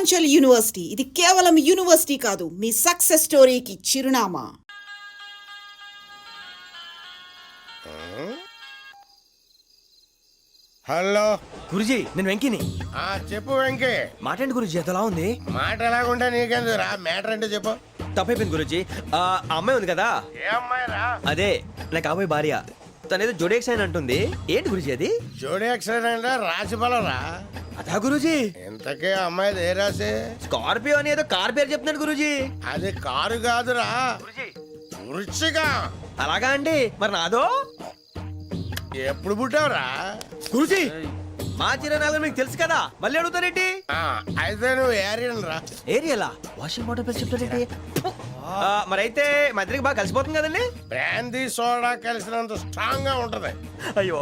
Purvanchal university ఇది కేవలం university కాదు, మీ సక్సెస్ స్టోరీకి చిరునామా. హలో గురుజీ, నేను వెంకిని. చెప్పు వెంకీ. మాట్లాడండి గురుజీ, ఎంతలా ఉంది? మాట ఎలాగుంటా నీకెందుకు రా, మ్యాటర్ అంటే చెప్పు. తప్పైపోయింది గురుజీ. ఆ అమ్మాయి ఉంది కదా, ఏ అమ్మాయి రా? అదే నా కాబోయే భార్య. తనేదో జోడేక్స్ అని అంటుంది. ఏంటి గురుజీ అది? జోడి యాక్సిడెంట్ రాసి బలరా. అదా గురుజీ? ఇంతకే అమ్మాయి ఏ రాసి? స్కార్పియో అని ఏదో కార్ పేరు చెప్తున్నాడు గురుజీ. అది కారు కాదురా, వృచ్చిగా. అలాగా అండి, మరి నాదో? ఎప్పుడు పుట్టావురా? గురుజీ, మా చిరనాలు మీకు తెలుసు కదా, మళ్ళీ అడుగుతారేంటి? అయితే నువ్వు ఏరియన్ రా. ఏరియలా? వాషింగ్ వాటర్ పేరు చెప్తారేంటి? మరైతే మా ఇద్దరికి బాగా కలిసిపోతుంది కదండి. బ్రాందీ సోడా కలిసినంత స్ట్రాంగ్ గా ఉంటది. అయ్యో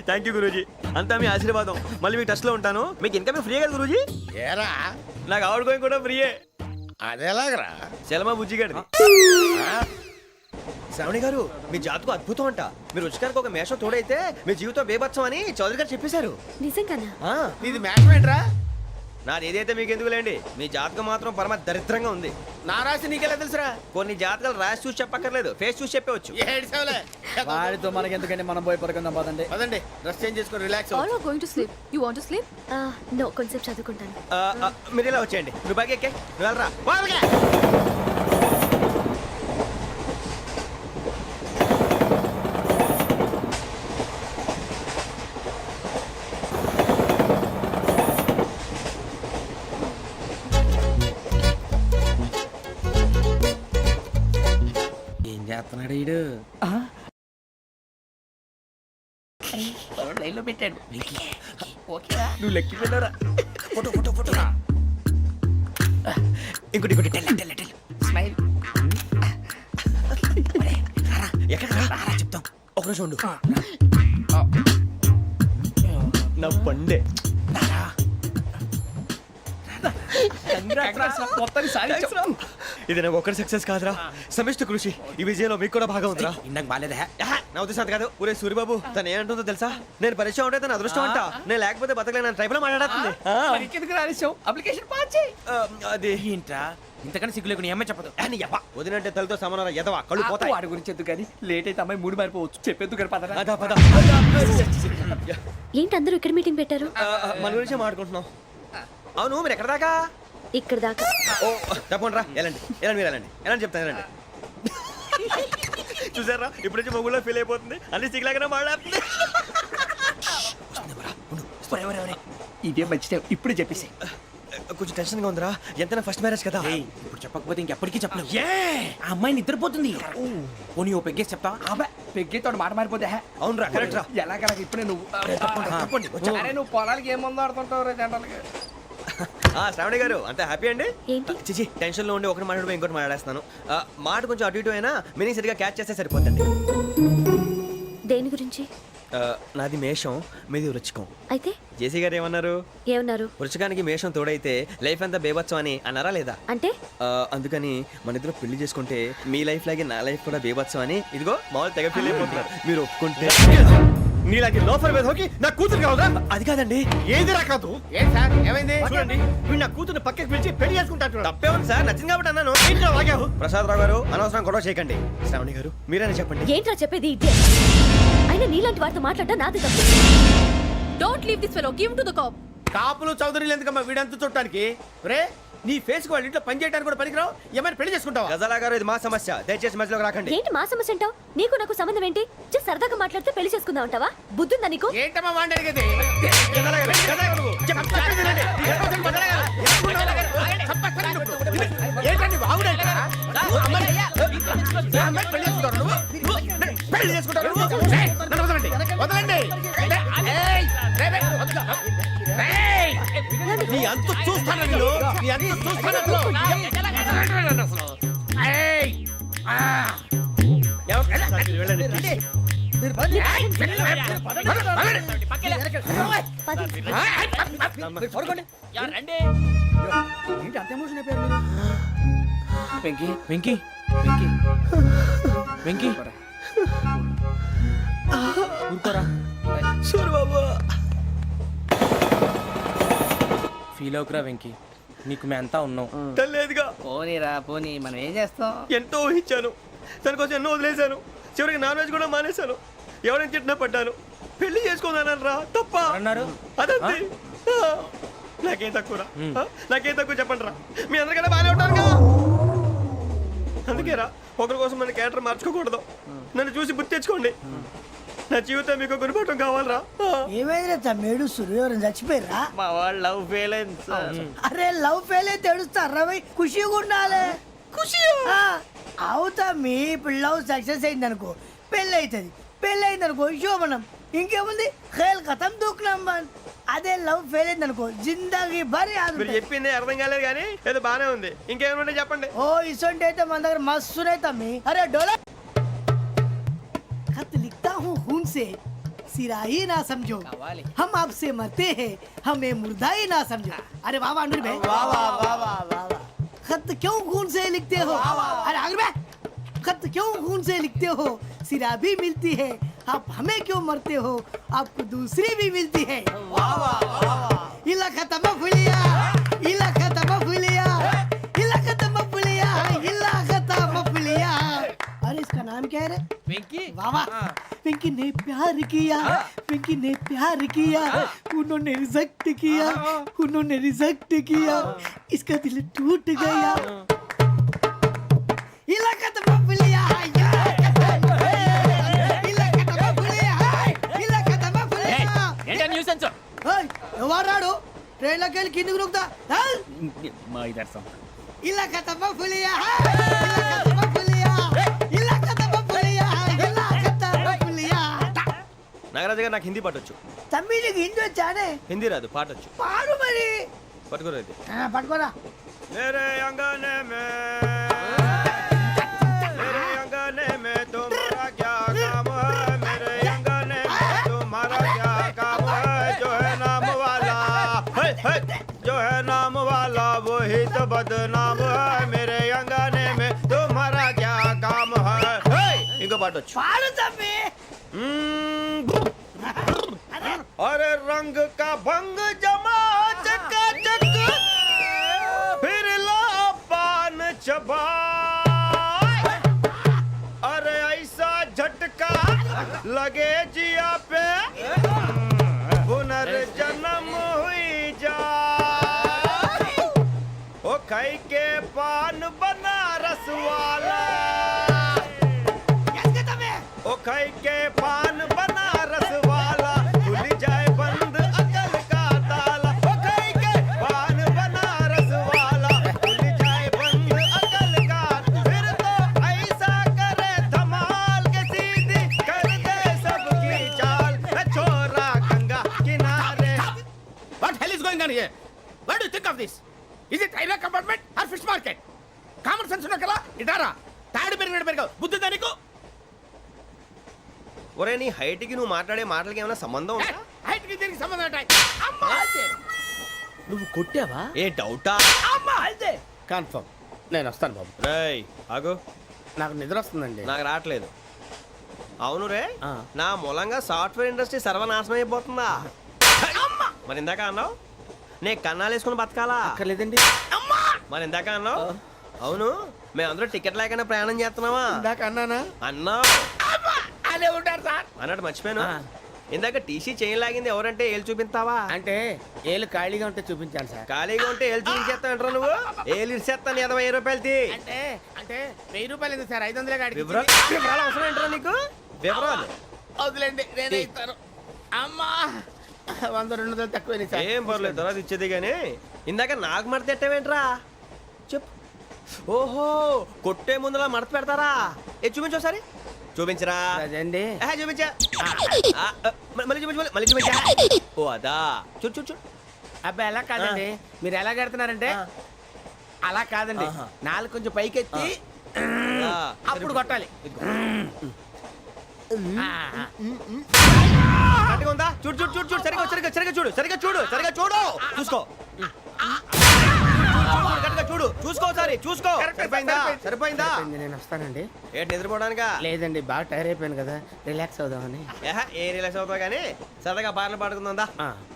థ్యాంక్ యూ గురూజీ, అంతా మీ ఆశీర్వాదం. మళ్ళీ మీకు టచ్ లో ఉంటాను. మీకు ఇన్కమ్ ఫ్రీ కదా గురూజీ? ఏరా, నాకు అవుట్ గోయింగ్ కూడా ఫ్రీయే. అదేలాగరా? చలమా బుజ్జి గారి. శ్రావణి గారు, మీ జాతకు అద్భుతం అంట. మీరు రుచికారికి ఒక మేషం తోడైతే మీ జీవితం బేబత్సం అని చౌదరి గారు చెప్పేశారు. నిజంగానా? ఇది మేషం ఏంట్రా? నాది ఏదైతే మీకు ఎందుకు లేండి, మీ జాతకం మాత్రం పరమ దరిద్రంగా ఉంది. నా రాసి నీకెలా తెలుసురా? కొన్ని జాతకాలు రాసి చూసి చెప్పక్కర్లేదు, ఫేస్ చూసి చెప్పవచ్చు. వాడితో మనకి ఎందుకంటే మనం పోయి పడుకుందాం. పదండి పదండి, డ్రెస్ చేంజ్ చేసుకొని relax. All are going to sleep. You want to sleep? No, కొంచెం చదువుకుంటాను. మీరు ఇలా వచ్చేయండి. నువ్వు బాగా ఎక్కే, నువ్వు వెళ్ళరా. ఏం చేస్తున్నాడు ఈడు? లైన్లో పెట్టాడు. నువ్వు లెక్కి వెళ్ళరా. Photo photo photo. ఇంకోటి ఇంకోటి. Tell smile. ఎక్కడ రా చెప్తాం. ఒక రోజు ఉండు. నా పండే. ఇది నాకు ఒక్కరి సక్సెస్ కాదురా, సమిష్టి కృషి. ఈ విజయంలో మీకు కూడా భాగం ఉందిరా. నాకు బాలేదా? నా ఉద్దేశం కాదు. ఊరే సూర్యబాబు, తను ఏమంటుందో తెలుసా? నేను పరిచయం ఉంటే తన అదృష్టం అంట. నేను లేకపోతే బతకలేను ట్రైబ్ లో మాట్లాడుతుంది. అది ఏంట్రా ఇంతకన్నా సిగ్గు లేకుండా ఏమై చెప్పదు. వదినంటే తలతో సమానం ఎదవా, కళ్ళు పోతాయి. వాడి గురించి ఎందుకు కానీ లేట్ అయితే అమ్మాయి మూడు మారిపోవచ్చు. చెప్పేందుకు కానీ పద. ఏంటి అందరూ ఇక్కడ మీటింగ్ పెట్టారు? మన గురించి మాట్లాడుకుంటున్నాం. అవును, మీరు ఎక్కడ దాకా? ఇక్కడ దాకా. ఓ తప్పకుండా రా, వెళ్ళండి వెళ్ళండి, మీరు వెళ్ళండి వెళ్ళండి, చెప్తాను వెళ్ళండి. చూసారా, ఇప్పుడు నుంచి మొగుల్లో ఫీల్ అయిపోతుంది. అన్ని సిగ్లాగానే మాట్లాడుతుంది. ఇదే మంచి ఇప్పుడు చెప్పేసి. కొంచెం టెన్షన్ గా ఉందిరా, ఎంతైనా ఫస్ట్ మ్యారేజ్ కదా. ఇప్పుడు చెప్పకపోతే ఇంకెప్పటికీ చెప్పలేవు. ఆ అమ్మాయి నిద్రపోతుంది. పోనీ ఓ పెగ్గేసి చెప్తావా? అబ్బా పెగ్గేతో మాట మారిపోతే. అవునరా, కరెక్ట్ రా. ఎలాగలా ఇప్పుడే నువ్వు నువ్వు పొలాలకి ఏముందో ఆడుతుంటావు రే జనరల్గా. శ్రావణి గారు, అంత హ్యాపీ అండి? ఏంటి? చిచి, టెన్షన్ లో ఉండి ఒకటి మాట్లాడిపోయి ఇంకోటి మాట్లాడేస్తాను. మాట కొంచెం అటు ఇటు అయినా మీనింగ్ సరిగా క్యాచ్ చేస్తే సరిపోతుంది. దేని గురించి? నాది మేషం, మీది వృచ్చికం. అయితే జేసీ గారు ఏమన్నారు? వృచ్చికానికి మేషం తోడైతే లైఫ్ అంతా బేబత్సం అని అన్నారా లేదా? అంటే అందుకని మన ఇద్దరు పెళ్లి చేసుకుంటే మీ లైఫ్ లాగే నా లైఫ్ కూడా బేబత్సం అని ఇదిగో మామూలు తెగ ఫీల్ అయిపోతున్నారు. మీరు ఒప్పుకుంటే నీలాంటి లోఫర్ మీద హోకి నా కూతురు కావదా? అది కాదండి. ఏది రాకాదు. ఏం సార్ ఏమైంది? చూడండి, వీడు నా కూతురు పక్కకి పిలిచి పెళ్లి చేసుకుంటాడు. తప్పే ఉంది సార్, నచ్చింది కాబట్టి అన్నాను. ఏంటో వాగావు? ప్రసాద్ రావు గారు, అనవసరం గొడవ చేయకండి. శ్రావణి గారు, మీరైనా చెప్పండి. ఏంట్రా చెప్పేది? అయినా నీలాంటి వారితో మాట్లాడటం నాది తప్పు. Don't leave this fellow, give him to the cop. కాపులు చౌదరులు ఎందుకమ్మా వీడంతా చూడటానికి? రే, నీ ఫేస్ కు వాళ్ళ ఇంట్లో పని చేయడానికి కూడా పనికిరావు. ఏమైనా పెళ్లి చేసుకుంటావా? గజాలా గారు, ఇది మా సమస్య, దయచేసి మధ్యలోకి రాకండి. ఏంటి మా సమస్య అంటావు? నీకు నాకు సంబంధం ఏంటి? జస్ట్ సరదాగా మాట్లాడితే పెళ్లి చేసుకుందాం అంటావా? బుద్ధుందా నీకు? ఏంటమ్మా వాడేది? పెళ్లి చేసుకుంటారు. నీ అంత చూస్తాను, నీ అంత చూస్తాను. వెంకీ వెంకీ వెంకీ వెంకీ ఊరుకోరా. సూర్యబాబు, ఫీల్ అవుకురా వెంకీ. నీకు మేమంతా ఉన్నాం. లేదుగా. పోనీరా పోనీ, మనం ఏం చేస్తాం? ఎంతో ఊహించాను, దానికోసం ఎన్నో వదిలేశాను, చివరికి నాన్ వెజ్ కూడా మానేశాను. ఎవరైనా తిట్టినా పడ్డాను. పెళ్లి చేసుకున్నాను రా, తప్ప అన్నారు అదంతే. నాకేం తక్కువరా? నాకేం తక్కువ చెప్పండి రా, మీ అందరికన్నా బాగానే ఉంటారుగా. అందుకేరా ఒకరి కోసం మన క్యారెక్టర్ మార్చుకోకూడదు. నన్ను చూసి గుర్తు తెచ్చుకోండి. నా జీవితం మీకు గురిపటం కావాలరా. ఏమైనా తమ్మేడు సూర్యవరం చచ్చిపోయిరా? మా వాళ్ళు లవ్ ఫెయిల్ అయింది సార్. అరే లవ్ ఫెయిల్ అయితే ఏడుస్తారా? ఖుషిగా ఉండాలి. ఖుషి అవుతా. మీ ఇప్పుడు లవ్ సక్సెస్ అయింది అనుకో, పెళ్ళి అవుతుంది. పెళ్ళి అయింది అనుకో శోభనం. ఇంకేముంది, ఖేల్ కథం దూకునాం బాన్. అదే లవ్ ఫెయిల్ అయింది అనుకో, జిందాగీ భారీ మీరు చెప్పింది అర్థం కాలేదు కానీ ఏదో బానే ఉంది. ఇంకేమైనా చెప్పండి. ఓ ఇసొంటి అయితే మన దగ్గర మస్తునే తమ్మి. అరే డోలా खत लिखता हूँ खून से, सिरा ही ना समझो, हम आपसे मरते हैं, हमें मुर्दा ही ना समझो. अरे वाह वाह अनुर भाई, वाह वाह वाह वाह वाह. खत क्यों खून से लिखते हो? अरे अनुर भाई, खत क्यों खून से लिखते हो? सिरा भी मिलती है, आप हमें क्यों मरते हो? आपको दूसरी भी मिलती है. वाह वाह वाह. इला खत्म फुलिया, इला खत्म फुलिया, इला खत्म फुलिया, इला खत्म फुलिया. अरे इसका नाम क्या है रे? వెంకీ. वाह पिंकी ने प्यार किया, पिंकी ने प्यार किया, उन्होंने रिजेक्ट किया, उन्होंने रिजेक्ट किया, इसका दिल टूट गया. इलाका तो बबलिया है, इलाका तो बबलिया है, इलाका तो बबलिया. ఏంటా న్యూసెన్స్? ओए ఎవరాడు ట్రైన్ లోకి వెళ్ళి కిందికి రుకుతా? మా ఇదర్సం. इलाका तो बबलिया है, इलाका तो बबलिया, इलाका तो बबलिया है, इलाका तो बबलिया. నాగరాజు గారు నాకు హిందీ పాటొచ్చు. తమ్మి నీకు హిందీ వచ్చానే? హిందీ రాదు, పాటొచ్చు. పాడు మరి. పట్టుకోలేదు. పట్టుకోరా. मेरे अंगने में मेरे अंगने में तुम्हारा क्या काम है? मेरे अंगने में तुम्हारा क्या काम है? जो है नाम वाला जो है नाम वाला वही तो बदनाम है. मेरे अंगने में तुम्हारा क्या काम है? इनको पाटो. పాడు తమ్మి. अरे रंग का भंग जमा चकाचक, फिर ला पान चबा. अरे ऐसा झटका लगे जिया पे, पुनर्जन्म हुई जा. ओ खाई के पान बनारस वाला, ओ खाई के पान बनारस वाला, खुल जाए बंद अकल का ताला. ओ खाई के पान बनारस वाला, खुल जाए बंद अकल का. फिर तो ऐसा करे धमाल के सीधी कर दे सबकी चाल. छोरा गंगा किनारे. What hell is going on here? What do you think of this? Is it railway compartment or fish market? Common sense ఉన్నా కదా ఇటారా. తాడు పెరిగావు బుద్ధి దానికి. ఒరే నీ హైట్ కి నువ్వు మాట్లాడే మాటలకి ఏమైనా సంబంధం ఉందా? హైట్ కి దీనికి సంబంధం ఉంటాయి. అమ్మా అంతే. నువ్వు కొట్టావా? ఏ డౌటా? అమ్మా అంతే. కన్ఫర్మ్. నేను వస్తాను బాబు. రేయ్ ఆగు. నాకు నిద్ర వస్తుందండి. నాకు రావట్లేదు. అవును రే, నా మూలంగా సాఫ్ట్వేర్ ఇండస్ట్రీ సర్వనాశనం అయిపోతుందా? మరి ఇందాక అన్నావు నే కన్నాలు వేసుకుని బతకాలా? అక్కర్లేదండి. మరి ఇందాక అన్నావు అవును మేమందరూ టికెట్ లేకుండా ప్రయాణం చేస్తున్నావా? ఇందాక అన్నానా? అన్నావు. అదే ఉంటారు సార్. అన్నట్టు మర్చిపోయాను. ఇందాక టీసీ చైన్ లాగింది ఎవరంటే ఏళ్ళు చూపిస్తావా? అంటే ఏళ్ళు ఖాళీగా ఉంటే చూపించాను సార్. ఖాళీగా ఉంటే ఏళ్ళు చూపించేస్తావు నువ్వు. ఏళ్ళు ఇచ్చేస్తాను 20 రూపాయలది. అంటే అంటే 1000 రూపాయలు ఎందుకు సార్? 500 కాడికి వివరాలు అవసరం ఏంట్రా నీకు? వివరాలు వదిలేండి, నేనే ఇస్తాను. అమ్మా 100-200 తక్కువ సార్. ఏం పర్లేదు, తర్వాత ఇచ్చేది కానీ ఇందాక నాకు మడత ఎట్టవేంట్రా చెప్పు. ఓహో కొట్టే ముందులా మడత పెడతారా? ఏ చూపించు ఒకసారి. చూపించరా? అదండి. చూపించా. మళ్ళీ చూపించు, మళ్ళీ చూపించా. ఓ అదా, చూడు చూడు చూడు. అబ్బాయి ఎలా కాదండి, మీరు ఎలా కడుతున్నారంటే అలా కాదండి. నాలుగు కొంచెం పైకెత్తి అప్పుడు కొట్టాలి. గట్టిగా ఉందా? చూడు చూడు చూడు చూడు. సరిగా సరిగా సరిగా చూడు, సరిగా చూడు, సరిగా చూడు. చూసుకో గట్టిగా చూడు, చూసుకో ఒకసారి చూసుకో. సరిపోయిందా? సరిపోయిందా? నేను వస్తానండి. ఏంటి నిద్రపోవడానికా? లేదండి, బాగా టైర్ అయిపోయాను కదా, రిలాక్స్ అవుదామని. ఏ రిలాక్స్ అవుతావు కానీ సరదాగా పాటలు పాడుకుందా?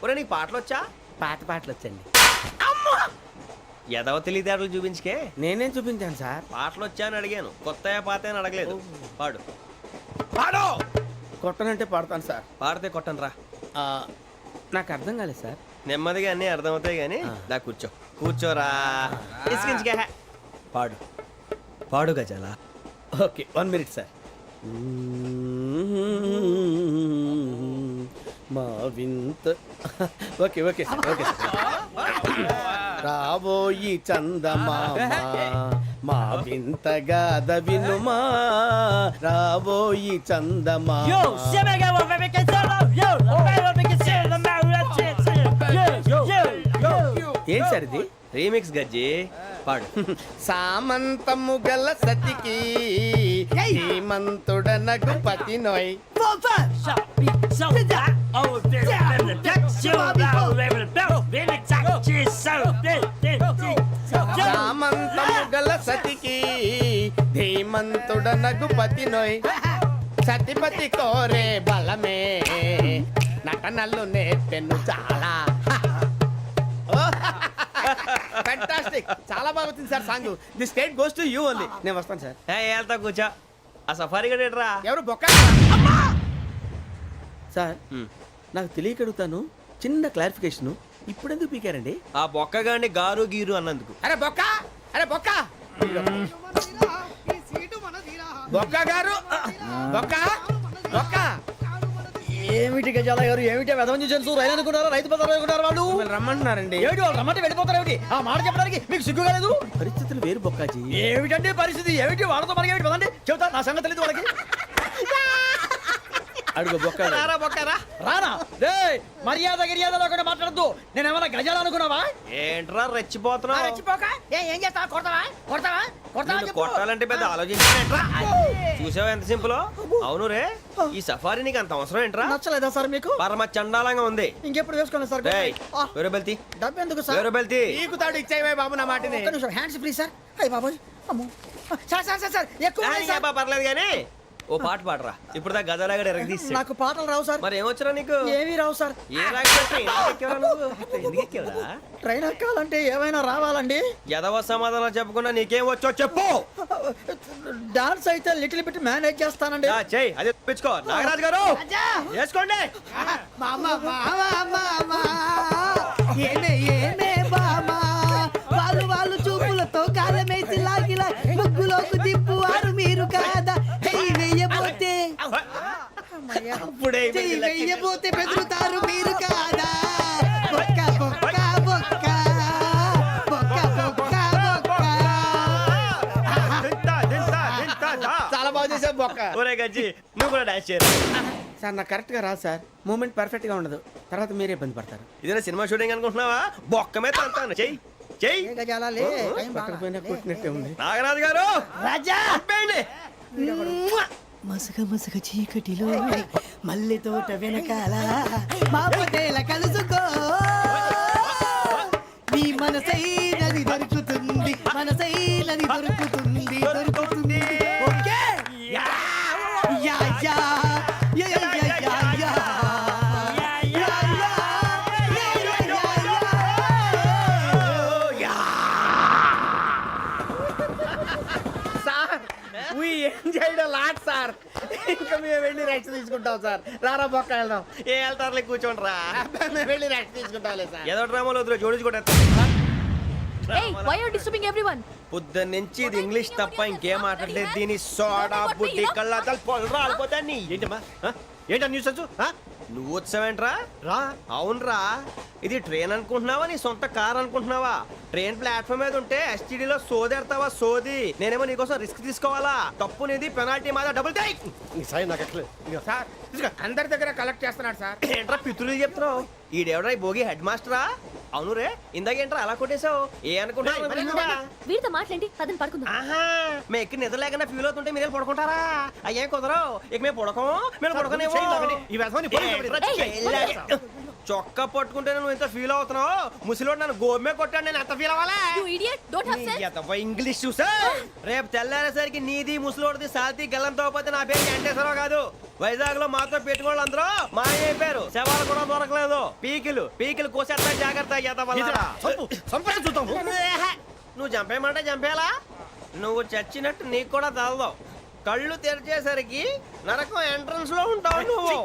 ఒరే నీకు పాటలు వచ్చా? పాత పాటలు వచ్చండి. ఎదవ తెలివితేటలు చూపించుకే. నేనేం చూపించాను సార్? పాటలు వచ్చాయని అడిగాను, కొత్త పాత అని అడగలేదు. పాడు. పాడు. కొట్టనంటే పాడతాను సార్. పాడితే కొట్టను రా. నాకు అర్థం కాలేదు సార్. నెమ్మదిగా అన్నీ అర్థమవుతాయి కానీ దా కూర్చో. కూర్చోరా. ఇసుకించుకే. పాడు. పాడు గజాల. Okay 1 minute sir. మా వింత okay okay sir okay sir. రాబోయి చందమామ మా వింత గాథ వినుమా, రాబోయి చందమామ. ఏం సార్ ఇది? రీమిక్స్ గజ్జి. పాడు. సామంతము గల సతికి హేమంతుడనగు పతి నోయ్. సామంతము గల సతికి ధీమంతుడనగు పతి నోయ్. సతిపతి కోరే బలమే నటనలు నేర్పెను చాలా. ఫ్యాంటాస్టిక్, చాలా బాగా వచ్చింది sir song. The state goes to you only. నేను వస్తాను సార్. వెళ్తా కూర్చో. ఆ సఫారీ గడేట్రా. ఎవరు బొక్క సార్? నాకు తెలియక అడుగుతాను, చిన్న క్లారిఫికేషన్. ఇప్పుడు ఎందుకు పీకారండి? ఆ బొక్కగాండి గారు గీరు అన్నందుకు. అరే బొక్క, అరే బొక్క, బొక్క గారు, బొక్క బొక్క. ఏమిటి గజాల గారు, ఏమిటి వెదవం చూసాను రైలు అనుకున్నారా, రైతు బజార్ అనుకున్నారు వాళ్ళు? మిమ్మల్ని రమ్మంటున్నారండి. ఏమిటి వాళ్ళు రమ్మంటే వెళ్ళిపోతారు ఏమిటి? ఆ మాట చెప్పడానికి మీకు సిగ్గు కాలేదు? పరిస్థితులు వేరు బొక్కాజీ. ఏమిటంటే పరిస్థితి ఏమిటి? వాళ్ళతో మనకి ఏమిటి పదండి చెబుతా, నా సంగతి తెలియదు వాళ్ళకి. అడుగు బొక్క. రారా బొక్కరా. రానా రే, మర్యాద గిర్యాద లేకుండా మాట్లాడద్దు. నేను ఏమన్నా గజాలు అనుకున్నావా? ఏంట్రా రెచ్చిపోతున్నావు? ఏం చేస్తా? కొడతావా కొడతావా కొడతావా నిన్ను కొట్టాలంటే పెద్ద ఆలోచించానేంట్రా. చూసావా ఎంత సింపుల్. అవును రే, ఈ సఫారీ నీకు అంత అవసరం ఏంట్రా? నచ్చలేదా సార్ మీకు? పరమ చండాలంగా ఉంది. ఇంకెప్పుడు వేసుకోండి సార్. ఏయ్, వేరే బెల్తి. డబ్బు ఎందుకు సార్? వేరే బెల్తి. నీకు తాడు ఇచ్చాయి బాబు నా మాటని. ఒక్క నిమిషం, హ్యాండ్స్ ఫ్రీ సార్. అయ్య బాబోయ్, అమ్మో. సార్ సార్ సార్ సార్ ఎక్కువ ఉన్నాయి సార్. పర్లేదు కానీ ఓ పాట పాడరా. ఇప్పుడు దా గదలాగడ ఎరగ తీసి. నాకు పాటలు రావు సార్. మరి ఏమొచ్చరా నీకు? ఏమీ రావు సార్. ఏ రాకపోతే ఎందుకు ఎక్కేవరా? ట్రైన్ ఎక్కాలంటే ఏమైనా రావాలండి. ఎదవ సమాధానం చెప్పకుండా నీకేం వచ్చో చెప్పు. డాన్స్ అయితే లిటిల్ బిట్ మేనేజ్ చేస్తానండి. చెయ్యి, అదే తెప్పించుకో. నాగరాజు గారు వేసుకోండి. మామా మామా మామా ఏనే ఏనే బామా, వాళ్ళు చూపులతో కాలమేసి లాగిలా ముగ్గులోకి తిప్పువారు మీరు కాదా? చెయ్యి వెయ్యబోతే అప్పుడే చెయ్యి వెయ్యబోతే బెదురుతారు మీరు కాదా? బొక్క బొక్క బొక్క బొక్క బొక్క బొక్క. చాలా బాగా చేసావు బొక్క. ఒరే గజ్జి, నువ్వు కూడా డాన్స్ చేయరు. సార్ నాకు కరెక్ట్ గా రాదు సార్. మూమెంట్ పర్ఫెక్ట్ గా ఉండదు, తర్వాత మీరే ఇబ్బంది పడతారు. ఇదేనా సినిమా షూటింగ్ అనుకుంటున్నావా? బొక్క మీద అంటాను. చెయ్యి చెయ్యి. పట్టకపోయినా కొట్టినట్టే ఉంది. నాగరాజు గారు రాజా ఆపేయండి. మసక మసక చీకటిలో మల్లె తోట వెనకాల మా పటేల కలుసుకో, నీ మనసైనది దొరుకుతుంది, మనసైనది దొరుకుతుంది దొరుకుతుంది. Okay yeah yeah yeah yeah yeah yeah yeah yeah. We enjoyed a lot, sir. ఇంకా మేము వెళ్ళి రెస్ట్ తీసుకుంటాం సార్. రారా బొక్క వెళ్దాం. ఏ వెళ్తారులే, కూర్చోండి రా. మేము వెళ్ళి రెస్ట్ తీసుకుంటాంలే సార్. ఏదో డ్రామాలో వద్దులే, జోడించుకుంటా. Hey, why are you disturbing everyone? పొద్దున్న నుంచి ఇది ఇంగ్లీష్ తప్ప ఇంకేం మాట్లాడలేదు. దీని సోడా బుద్ధి కళ్ళ పొలు రాలిపోతా. నీ ఏంటమ్మా ఏంటా న్యూస్ నువ్వు వచ్చావేంట్రా? రా. అవునరా, ఇది ట్రైన్ అనుకుంటున్నావా నీ సొంత కార్ అనుకుంటున్నావా? ట్రైన్ ప్లాట్ఫామ్ మీద ఉంటే ఎస్టీడీలో సోదేడతావా సోది. నేనేమో నీకోసం రిస్క్ తీసుకోవాలా? తప్పు నీది, పెనాల్టీ మాదా, డబుల్ టై. సార్ అందరి దగ్గర కలెక్ట్ చేస్తున్నాడు సార్. ఏంట్రా పితులు చెప్తున్నావు? ఈడెవడ్రా ఈ భోగి హెడ్ మాస్టరా? అవును రే, ఇందాకేంట్రా అలా కొట్టేశావు? ఏ అనుకుంటున్నావా? వీరితో మాట్లాడి పదని పడుకుందాం. ఆహా, మేము ఎక్కి నిద్ర లేకుండా ఫీల్ అవుతుంటే మీరు పడుకుంటారా? అయ్యేం కుదరవు. ఇక మేము పడకం, మేము పడుకునేమో. చొక్కా పట్టుకుంటే నువ్వు ఎంత ఫీల్ అవుతున్నావు? ముసలివాడు నన్ను గోమే కొట్టాడు, నేను ఎంత ఫీల్ అవ్వాలా? You idiot, don't have sense. English చూసా. రేపు తెల్లారేసరికి నీది ముసలివాడిది సాల్తీ గల్లంతో పోతే నా పేరు వెంకటేశ్వరరావు కాదు. వైజాగ్ లో మాతో పెట్టుకోళ్ళు అందరూ మాయైపోయారు. శవాలు కూడా దొరకలేదు. పీకిలు కోసేస్తా, జాగ్రత్త. చూద్దాం. నువ్వు చంపేయమంటే చంపేలా నువ్వు చచ్చినట్టు నీకు కూడా తగదు కళ్ళు తెరిచేసరికి నరకం ఎంట్రన్స్ లో ఉంటావు నువ్వు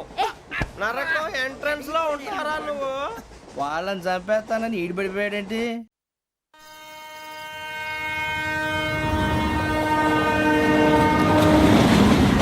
నరకం ఎంట్రన్స్ లో ఉంటారా నువ్వు వాళ్ళని చంపేస్తానని ఈడిపడిపోయాడేంటి